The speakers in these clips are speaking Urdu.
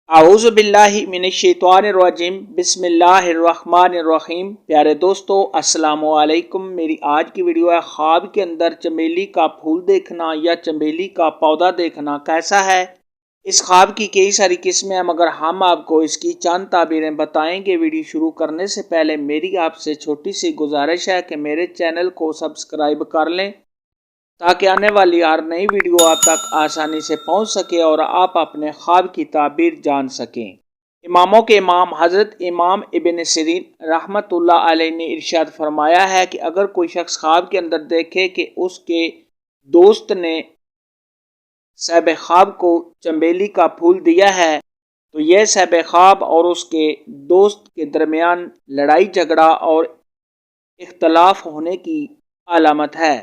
اعوذ باللہ من الشیطان الرجیم بسم اللہ الرحمن الرحیم۔ پیارے دوستو السلام علیکم۔ میری آج کی ویڈیو ہے خواب کے اندر چمیلی کا پھول دیکھنا یا چمیلی کا پودا دیکھنا کیسا ہے۔ اس خواب کی کئی ساری قسمیں ہیں مگر ہم آپ کو اس کی چند تعبیریں بتائیں گے۔ ویڈیو شروع کرنے سے پہلے میری آپ سے چھوٹی سی گزارش ہے کہ میرے چینل کو سبسکرائب کر لیں تاکہ آنے والی ہر نئی ویڈیو آپ تک آسانی سے پہنچ سکے اور آپ اپنے خواب کی تعبیر جان سکیں۔ اماموں کے امام حضرت امام ابن سیرین رحمۃ اللہ علیہ نے ارشاد فرمایا ہے کہ اگر کوئی شخص خواب کے اندر دیکھے کہ اس کے دوست نے صاحب خواب کو چنبیلی کا پھول دیا ہے تو یہ صاحب خواب اور اس کے دوست کے درمیان لڑائی جھگڑا اور اختلاف ہونے کی علامت ہے۔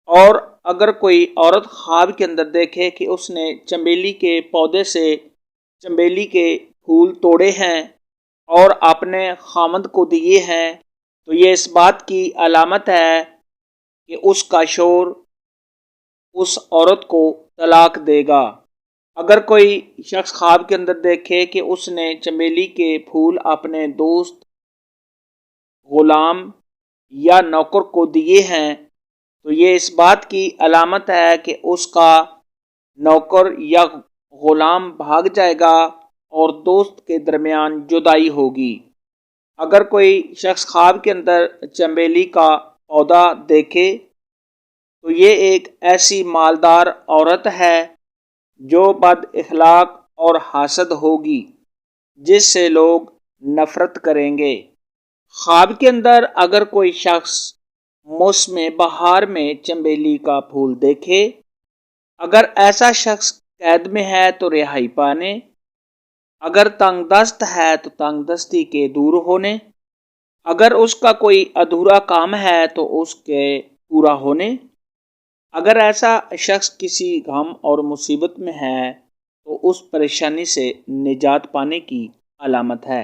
اور اگر کوئی عورت خواب کے اندر دیکھے کہ اس نے چنبیلی کے پودے سے چنبیلی کے پھول توڑے ہیں اور اپنے خامند کو دیے ہیں تو یہ اس بات کی علامت ہے کہ اس کا شوہر اس عورت کو طلاق دے گا۔ اگر کوئی شخص خواب کے اندر دیکھے کہ اس نے چنبیلی کے پھول اپنے دوست، غلام یا نوکر کو دیے ہیں تو یہ اس بات کی علامت ہے کہ اس کا نوکر یا غلام بھاگ جائے گا اور دوست کے درمیان جدائی ہوگی۔ اگر کوئی شخص خواب کے اندر چنبیلی کا پودا دیکھے تو یہ ایک ایسی مالدار عورت ہے جو بد اخلاق اور حاسد ہوگی جس سے لوگ نفرت کریں گے۔ خواب کے اندر اگر کوئی شخص موسم بہار میں چنبیلی کا پھول دیکھے، اگر ایسا شخص قید میں ہے تو رہائی پانے، اگر تنگ دست ہے تو تنگ دستی کے دور ہونے، اگر اس کا کوئی ادھورا کام ہے تو اس کے پورا ہونے، اگر ایسا شخص کسی غم اور مصیبت میں ہے تو اس پریشانی سے نجات پانے کی علامت ہے۔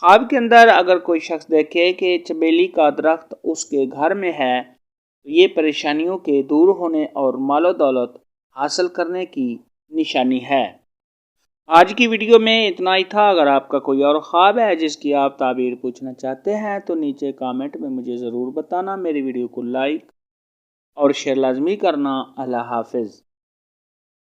خواب کے اندر اگر کوئی شخص دیکھے کہ چنبیلی کا درخت اس کے گھر میں ہے تو یہ پریشانیوں کے دور ہونے اور مال و دولت حاصل کرنے کی نشانی ہے۔ آج کی ویڈیو میں اتنا ہی تھا۔ اگر آپ کا کوئی اور خواب ہے جس کی آپ تعبیر پوچھنا چاہتے ہیں تو نیچے کامنٹ میں مجھے ضرور بتانا۔ میری ویڈیو کو لائک اور شیئر لازمی کرنا۔ اللہ حافظ۔